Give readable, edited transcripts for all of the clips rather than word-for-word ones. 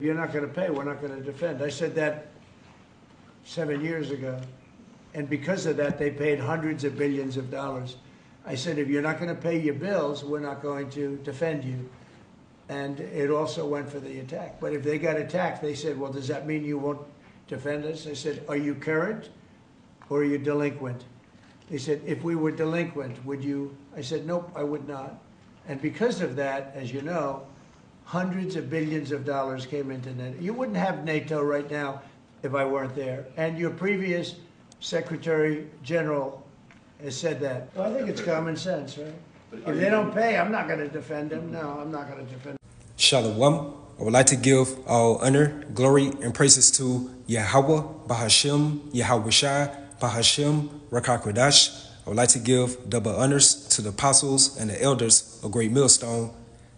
You're not going to pay, we're not going to defend. I said that 7 years ago. And because of that, they paid hundreds of billions of dollars. I said, if you're not going to pay your bills, we're not going to defend you. And it also went for the attack. But if they got attacked, they said, well, does that mean you won't defend us? I said, are you current or are you delinquent? They said, if we were delinquent, would you? I said, nope, I would not. And because of that, as you know, hundreds of billions of dollars came into NATO. You wouldn't have NATO right now if I weren't there. And your previous Secretary General has said that. Well, I think it's common sense, right? If they don't pay, I'm not going to defend them. No, I'm not going to defend them. Shalom. I would like to give all honor, glory, and praises to Yahweh, Bahashem, Yahweh Shai, Bahashem, Rakakwadash. I would like to give double honors to the apostles and the elders of Great Millstone.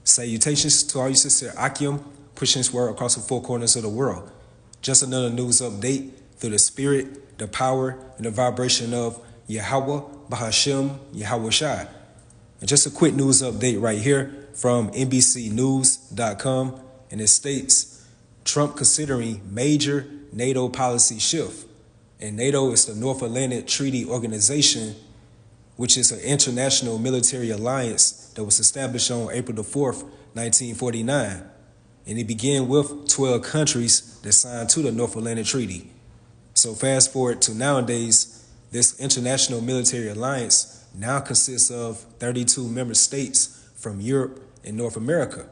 Salutations to all you sincere Akim, pushing this word across the four corners of the world. Just another news update through the spirit, the power, and the vibration of Yahweh, Bahashem, Yahweh Shai. And just a quick news update right here from NBCnews.com, and it states, Trump considering major NATO policy shift. And NATO is the North Atlantic Treaty Organization, which is an international military alliance that was established on April the 4th, 1949. And it began with 12 countries that signed to the North Atlantic Treaty. So fast forward to nowadays, this international military alliance now consists of 32 member states from Europe and North America.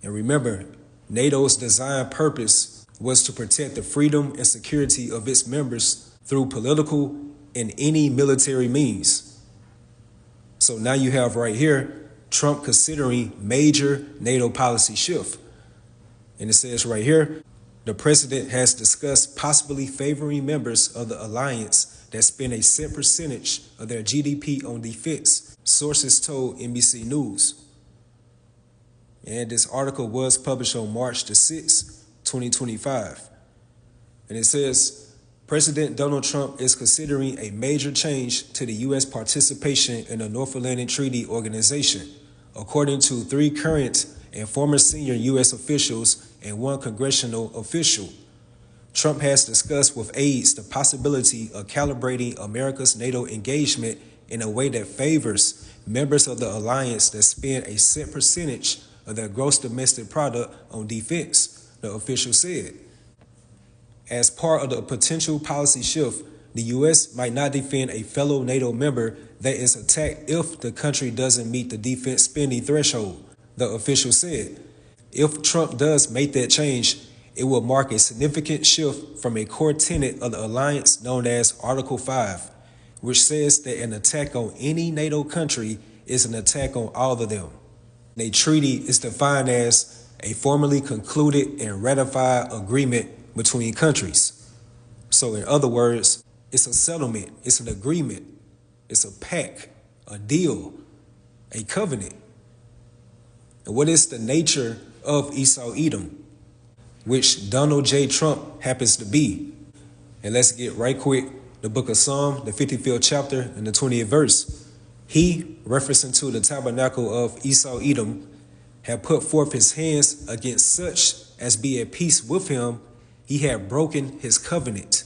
And remember, NATO's design purpose was to protect the freedom and security of its members through political and any military means. So now you have right here, Trump considering major NATO policy shift. And it says right here, the president has discussed possibly favoring members of the alliance that spend a set percentage of their GDP on defense, sources told NBC News. And this article was published on March the 6th, 2025. And it says, President Donald Trump is considering a major change to the U.S. participation in the North Atlantic Treaty Organization, according to 3 current and former senior U.S. officials and 1 congressional official. Trump has discussed with aides the possibility of calibrating America's NATO engagement in a way that favors members of the alliance that spend a set percentage of their gross domestic product on defense, the official said. As part of the potential policy shift, the U.S. might not defend a fellow NATO member that is attacked if the country doesn't meet the defense spending threshold, the official said. If Trump does make that change, it will mark a significant shift from a core tenet of the alliance known as Article 5, which says that an attack on any NATO country is an attack on all of them. A treaty is defined as a formally concluded and ratified agreement between countries. So in other words, it's a settlement, it's an agreement, it's a pact, a deal, a covenant. And what is the nature of Esau Edom, which Donald J. Trump happens to be? And let's get right quick, the book of Psalm, the 55th chapter and the 20th verse. He, referencing to the tabernacle of Esau Edom, had put forth his hands against such as be at peace with him. He had broken his covenant.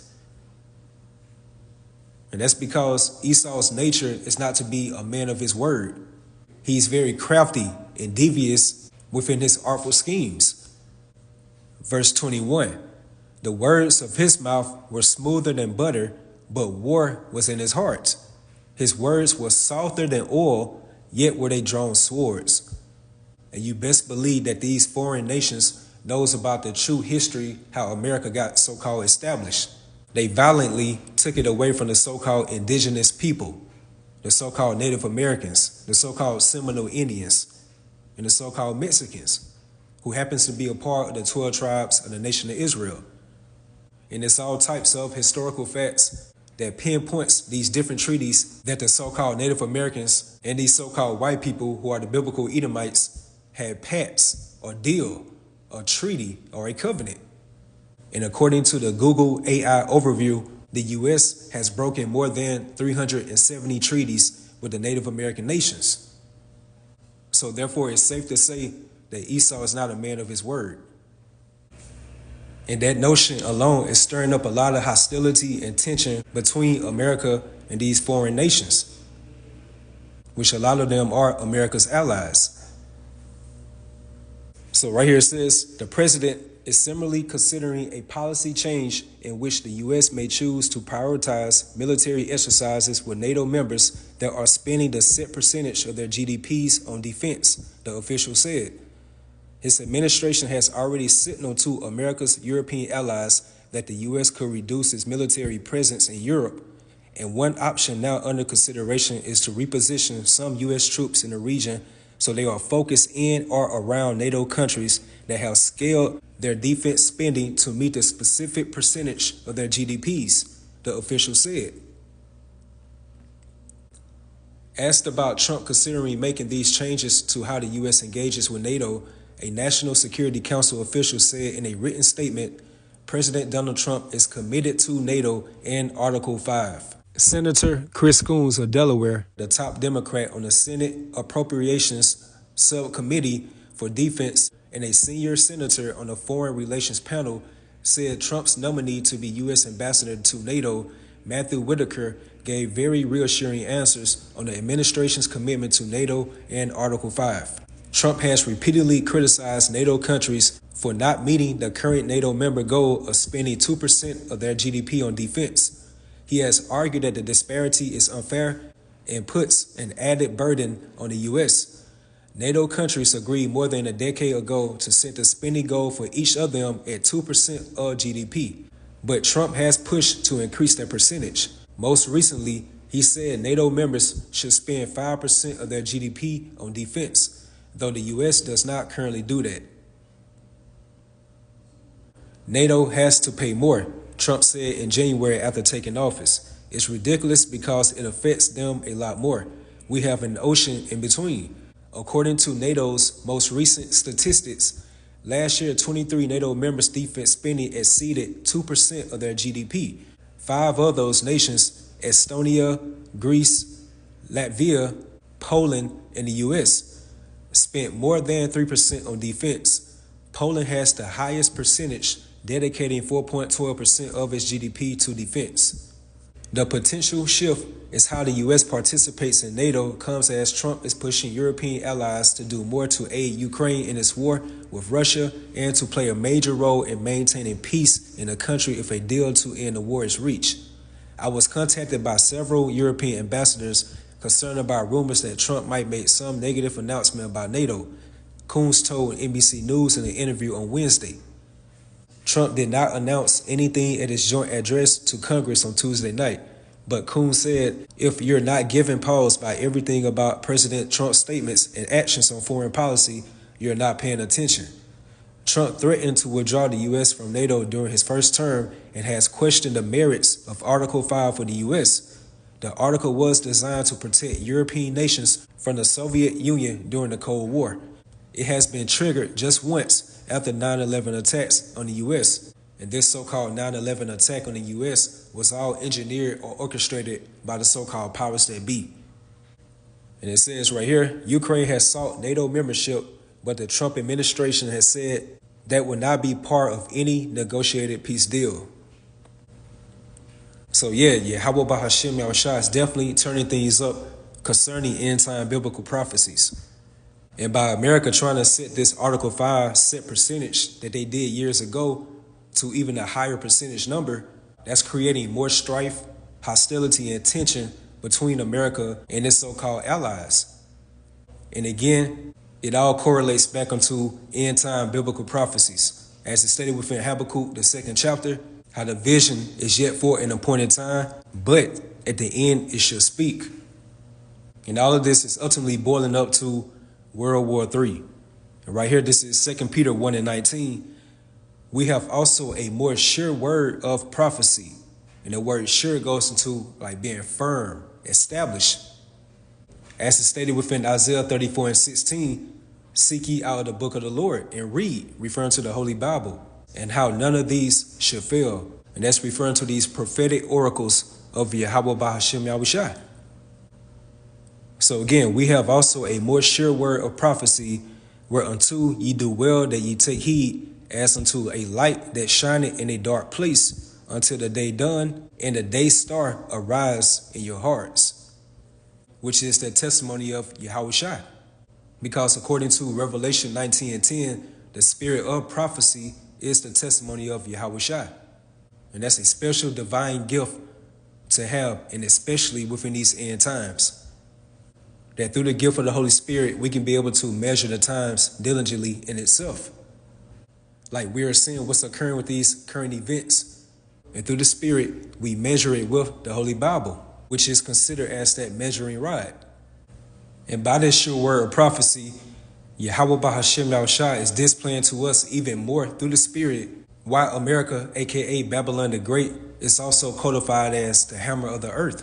And that's because Esau's nature is not to be a man of his word. He's very crafty and devious within his artful schemes. Verse 21, the words of his mouth were smoother than butter, but war was in his heart. His words were softer than oil, yet were they drawn swords. And you best believe that these foreign nations knows about the true history, how America got so-called established. They violently took it away from the so-called indigenous people, the so-called Native Americans, the so-called Seminole Indians, and the so-called Mexicans, who happens to be a part of the 12 tribes of the nation of Israel. And it's all types of historical facts that pinpoints these different treaties that the so-called Native Americans and these so-called white people who are the biblical Edomites had pacts or deal, a treaty, or a covenant. And according to the Google AI overview, the U.S. has broken more than 370 treaties with the Native American nations. So therefore, it's safe to say that Esau is not a man of his word. And that notion alone is stirring up a lot of hostility and tension between America and these foreign nations, which a lot of them are America's allies. So right here it says, the president is similarly considering a policy change in which the U.S. may choose to prioritize military exercises with NATO members that are spending the set percentage of their GDPs on defense, the official said. His administration has already signaled to America's European allies that the U.S. could reduce its military presence in Europe, and one option now under consideration is to reposition some U.S. troops in the region so they are focused in or around NATO countries that have scaled their defense spending to meet the specific percentage of their GDPs, the official said. Asked about Trump considering making these changes to how the U.S. engages with NATO, a National Security Council official said in a written statement, President Donald Trump is committed to NATO and Article 5. Senator Chris Coons of Delaware, the top Democrat on the Senate Appropriations Subcommittee for Defense and a senior senator on the Foreign Relations panel, said Trump's nominee to be U.S. ambassador to NATO, Matthew Whitaker, gave very reassuring answers on the administration's commitment to NATO and Article 5. Trump has repeatedly criticized NATO countries for not meeting the current NATO member goal of spending 2% of their GDP on defense. He has argued that the disparity is unfair and puts an added burden on the U.S. NATO countries agreed more than a decade ago to set the spending goal for each of them at 2% of GDP, but Trump has pushed to increase that percentage. Most recently, he said NATO members should spend 5% of their GDP on defense, though the U.S. does not currently do that. NATO has to pay more, Trump said in January after taking office. It's ridiculous because it affects them a lot more. We have an ocean in between. According to NATO's most recent statistics, last year 23 NATO members' defense spending exceeded 2% of their GDP. 5 of those nations, Estonia, Greece, Latvia, Poland, and the U.S., spent more than 3% on defense. Poland has the highest percentage, dedicating 4.12% of its GDP to defense. The potential shift is how the U.S. participates in NATO comes as Trump is pushing European allies to do more to aid Ukraine in its war with Russia and to play a major role in maintaining peace in the country if a deal to end the war is reached. I was contacted by several European ambassadors concerned about rumors that Trump might make some negative announcement about NATO, Coons told NBC News in an interview on Wednesday. Trump did not announce anything at his joint address to Congress on Tuesday night, but Coons said, if you're not given pause by everything about President Trump's statements and actions on foreign policy, you're not paying attention. Trump threatened to withdraw the U.S. from NATO during his first term and has questioned the merits of Article 5 for the U.S. The article was designed to protect European nations from the Soviet Union during the Cold War. It has been triggered just once after 9/11 attacks on the U.S., and this so-called 9/11 attack on the U.S. was all engineered or orchestrated by the so-called powers that be. And it says right here, Ukraine has sought NATO membership, but the Trump administration has said that would not be part of any negotiated peace deal. So Yahweh Bahashim Yahushua is definitely turning things up concerning end-time biblical prophecies. And by America trying to set this Article 5 set percentage that they did years ago to even a higher percentage number, that's creating more strife, hostility, and tension between America and its so-called allies. And again, it all correlates back onto end-time biblical prophecies. As it stated within Habakkuk, the 2nd chapter, how the vision is yet for an appointed time, but at the end it shall speak. And all of this is ultimately boiling up to World War III. And right here, this is 2 Peter 1:19. We have also a more sure word of prophecy. And the word sure goes into like being firm, established. As is stated within Isaiah 34:16, seek ye out the book of the Lord and read, referring to the Holy Bible, and how none of these should fail. And that's referring to these prophetic oracles of Yahweh Bahashim Yahushua. So again, we have also a more sure word of prophecy, whereunto ye do well that ye take heed, as unto a light that shineth in a dark place, until the day done, and the day star arise in your hearts, which is the testimony of Yahushua. Because according to Revelation 19:10, the spirit of prophecy is the testimony of Yahushua. And that's a special divine gift to have, and especially within these end times. That through the gift of the Holy Spirit, we can be able to measure the times diligently in itself. Like we are seeing what's occurring with these current events. And through the Spirit, we measure it with the Holy Bible, which is considered as that measuring rod. And by this sure word of prophecy, Yahweh Bahashem Yahushua is displaying to us even more through the Spirit why America, aka Babylon the Great, is also codified as the hammer of the earth.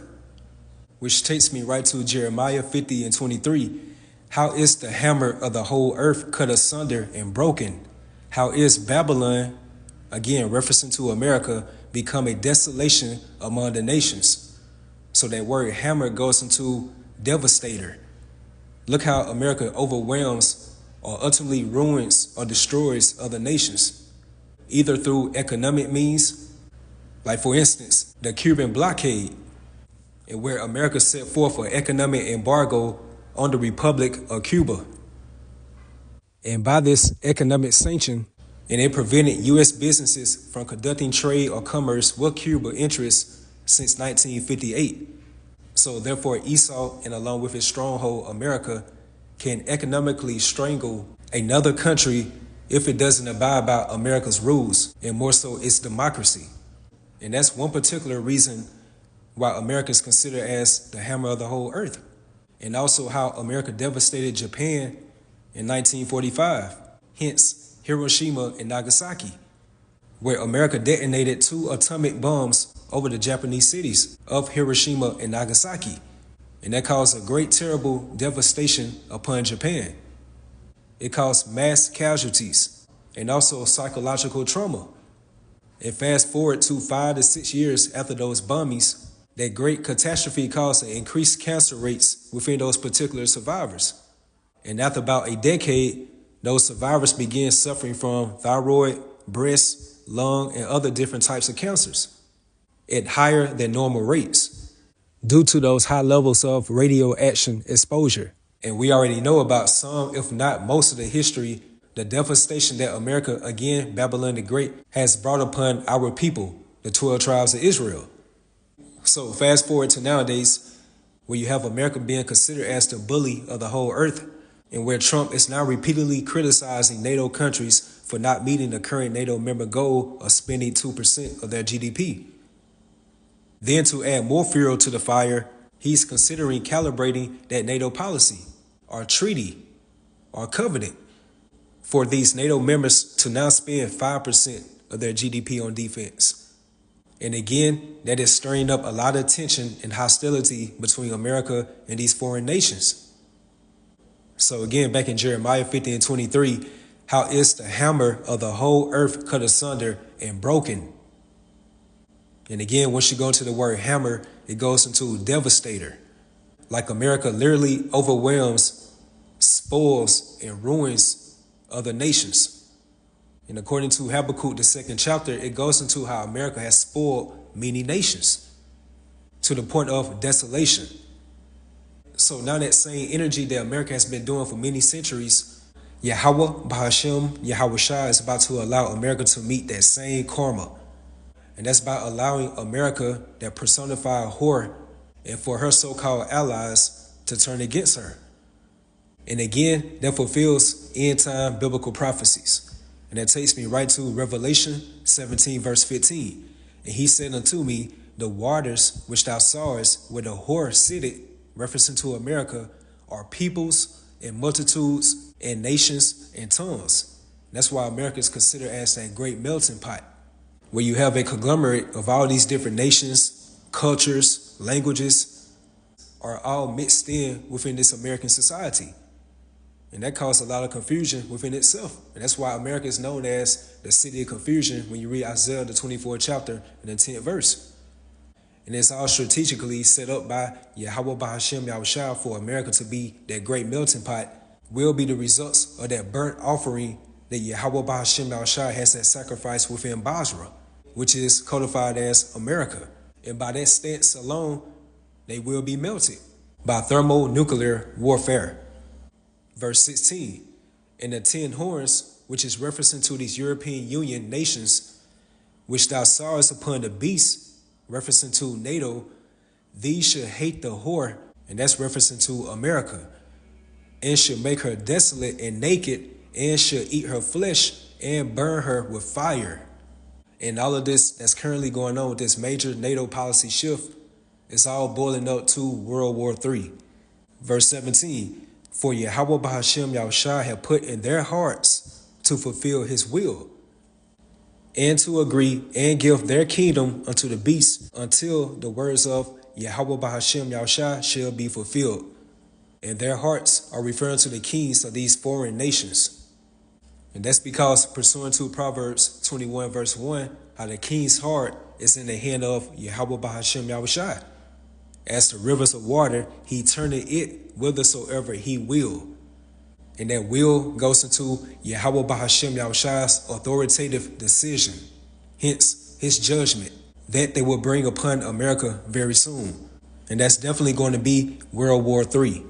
Which takes me right to Jeremiah 50:23. How is the hammer of the whole earth cut asunder and broken? How is Babylon, again referencing to America, become a desolation among the nations? So that word hammer goes into devastator. Look how America overwhelms or ultimately ruins or destroys other nations, either through economic means, like for instance, the Cuban blockade, and where America set forth an economic embargo on the Republic of Cuba. And by this economic sanction, and it prevented U.S. businesses from conducting trade or commerce with Cuba interests since 1958. So therefore, Esau, and along with his stronghold, America, can economically strangle another country if it doesn't abide by America's rules, and more so its democracy. And that's one particular reason why America is considered as the hammer of the whole earth. And also how America devastated Japan in 1945, hence Hiroshima and Nagasaki, where America detonated 2 atomic bombs over the Japanese cities of Hiroshima and Nagasaki. And that caused a great, terrible devastation upon Japan. It caused mass casualties and also psychological trauma. And fast forward to 5 to 6 years after those bombings, that great catastrophe caused increased cancer rates within those particular survivors. And after about a decade, those survivors began suffering from thyroid, breast, lung, and other different types of cancers at higher than normal rates due to those high levels of radioaction exposure. And we already know about some, if not most of the history, the devastation that America, again, Babylon the Great, has brought upon our people, the 12 tribes of Israel. So fast forward to nowadays, where you have America being considered as the bully of the whole earth, and where Trump is now repeatedly criticizing NATO countries for not meeting the current NATO member goal of spending 2% of their GDP. Then to add more fuel to the fire, he's considering calibrating that NATO policy, or treaty, or covenant, for these NATO members to now spend 5% of their GDP on defense. And again, that is stirring up a lot of tension and hostility between America and these foreign nations. So again, back in Jeremiah 50:23, how is the hammer of the whole earth cut asunder and broken? And again, once you go into the word hammer, it goes into devastator. Like America literally overwhelms, spoils, and ruins other nations. And according to Habakkuk, the 2nd chapter, it goes into how America has spoiled many nations to the point of desolation. So now that same energy that America has been doing for many centuries, Yahweh Bahashem Yahushua is about to allow America to meet that same karma. And that's by allowing America, that personified whore, and for her so-called allies to turn against her. And again, that fulfills end-time biblical prophecies. And that takes me right to Revelation 17:15. And he said unto me, the waters which thou sawest where the whore sitteth, referencing to America, are peoples and multitudes and nations and tongues. That's why America is considered as that great melting pot, where you have a conglomerate of all these different nations, cultures, languages, are all mixed in within this American society. And that caused a lot of confusion within itself. And that's why America is known as the city of confusion when you read Isaiah, the 24th chapter and the 10th verse. And it's all strategically set up by Yahweh Bahashem Yahushua for America to be that great melting pot, will be the results of that burnt offering that Yahweh Bahashim Yahushua has that sacrifice within Basra, which is codified as America. And by that stance alone, they will be melted by thermonuclear warfare. Verse 16, and the 10 horns, which is referencing to these European Union nations, which thou sawest upon the beast, referencing to NATO, these should hate the whore, and that's referencing to America, and should make her desolate and naked, and should eat her flesh and burn her with fire. And all of this that's currently going on with this major NATO policy shift is all boiling up to World War III. Verse 17, for Yahweh Bahashim Yahushua have put in their hearts to fulfill his will, and to agree and give their kingdom unto the beast until the words of Yahweh Bahashim Yahushua shall be fulfilled. And their hearts are referring to the kings of these foreign nations. And that's because, pursuant to Proverbs 21 verse 1, how the king's heart is in the hand of Yahweh Bahashim Yahushua. As the rivers of water, he turneth it whithersoever he will. And that will goes into Yahweh Bahashim Yahushua's authoritative decision, hence his judgment that they will bring upon America very soon. And that's definitely going to be World War III.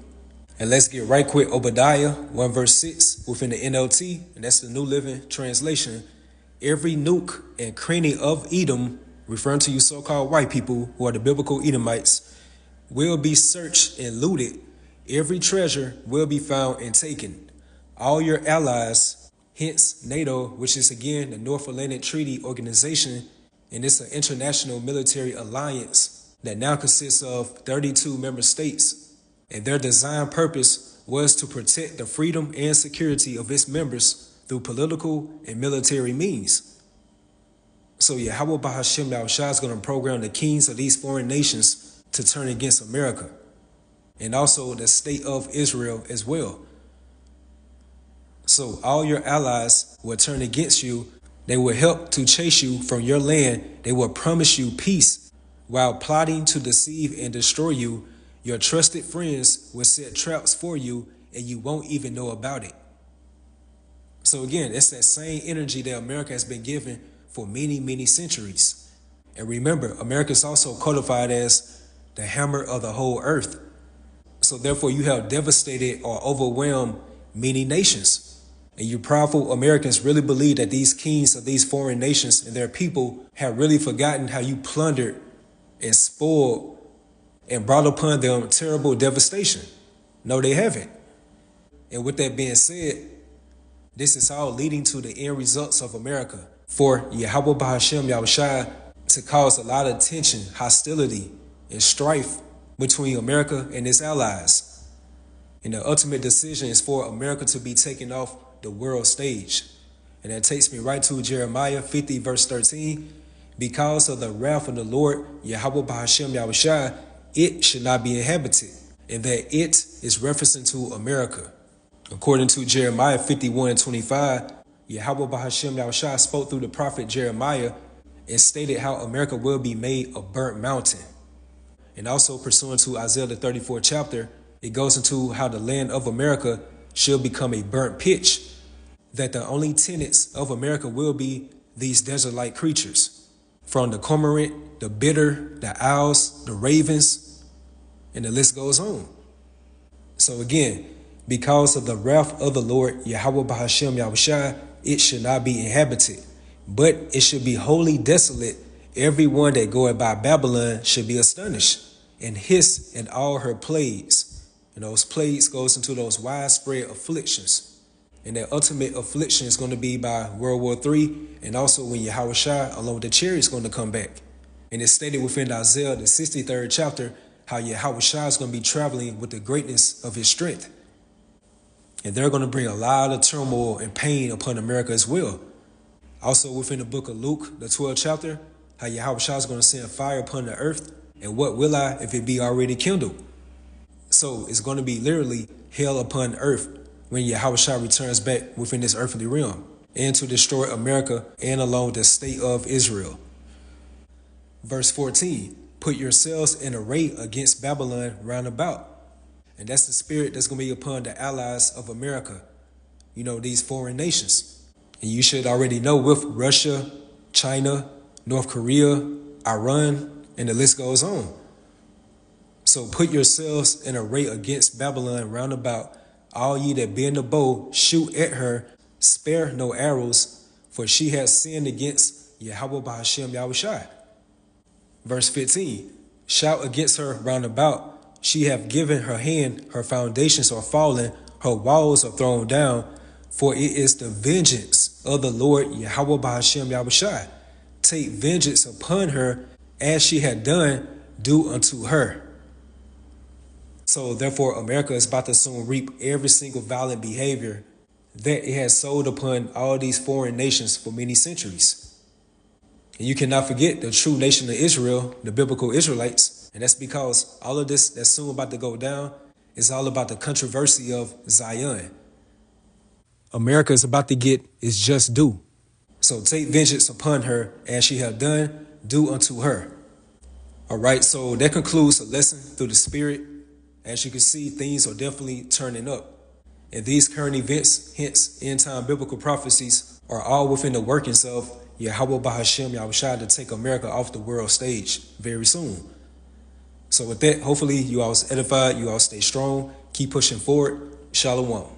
And let's get right quick, Obadiah 1 verse 6 within the NLT, and that's the New Living Translation. Every nook and cranny of Edom, referring to you so-called white people who are the biblical Edomites, will be searched and looted. Every treasure will be found and taken. All your allies, hence NATO, which is again the North Atlantic Treaty Organization, and it's an international military alliance that now consists of 32 member states. And their design purpose was to protect the freedom and security of its members through political and military means. So Yahweh Bahashim Yahushua is going to program the kings of these foreign nations to turn against America, and also the state of Israel as well. So all your allies will turn against you. They will help to chase you from your land. They will promise you peace while plotting to deceive and destroy you. Your trusted friends will set traps for you, and you won't even know about it. So again, it's that same energy that America has been given for many, many centuries. And remember, America is also codified as the hammer of the whole earth. So therefore, you have devastated or overwhelmed many nations. And you proudful Americans really believe that these kings of these foreign nations and their people have really forgotten how you plundered and spoiled and brought upon them terrible devastation. No, they haven't. And with that being said, this is all leading to the end results of America. For Yahweh Bahashim Yahushua to cause a lot of tension, hostility, and strife between America and its allies. And the ultimate decision is for America to be taken off the world stage. And that takes me right to Jeremiah 50 verse 13. Because of the wrath of the Lord, Yahweh Bahashim Yahushua, it should not be inhabited, and that it is referencing to America. According to Jeremiah 51:25, Yahweh Bahashim Yahushua spoke through the prophet Jeremiah and stated how America will be made a burnt mountain. And also pursuant to Isaiah the 34th chapter, it goes into how the land of America shall become a burnt pitch, that the only tenants of America will be these desert-like creatures, from the cormorant, the bitter, the owls, the ravens, and the list goes on. So again, because of the wrath of the Lord, Yahweh Bahashim Yahushua, it should not be inhabited, but it should be wholly desolate. Everyone that goeth by Babylon should be astonished and hiss in all her plagues. And those plagues goes into those widespread afflictions. And that ultimate affliction is going to be by World War III, and also when Yahushua along with the chariot is going to come back. And it's stated within Isaiah the 63rd chapter how Yahushua is going to be traveling with the greatness of his strength. And they're going to bring a lot of turmoil and pain upon America as well. Also within the book of Luke, the 12th chapter, how Yahushua is going to send fire upon the earth. And what will I if it be already kindled? So it's going to be literally hell upon earth when Yahushua returns back within this earthly realm, and to destroy America and along with the state of Israel. Verse 14, put yourselves in array against Babylon round about. And that's the spirit that's going to be upon the allies of America, these foreign nations. And you should already know with Russia, China, North Korea, Iran, and the list goes on. So put yourselves in array against Babylon round about. All ye that bend the bow, shoot at her, spare no arrows, for she has sinned against Yahweh Bahashem Yahushai. Verse 15, shout against her round about. She hath given her hand, her foundations are fallen, her walls are thrown down, for it is the vengeance of the Lord Yahweh Bahashem Yahushai. Take vengeance upon her, as she had done, do unto her. So therefore, America is about to soon reap every single violent behavior that it has sowed upon all these foreign nations for many centuries. And you cannot forget the true nation of Israel, the biblical Israelites. And that's because all of this that's soon about to go down is all about the controversy of Zion. America is about to get its just due. So take vengeance upon her, as she have done, do unto her. All right, so that concludes a lesson through the Spirit. As you can see, things are definitely turning up. And these current events, hence end-time biblical prophecies, are all within the workings of Yahweh Bahashem Yahushua to take America off the world stage very soon. So with that, hopefully you all was edified, you all stay strong, keep pushing forward. Shalom.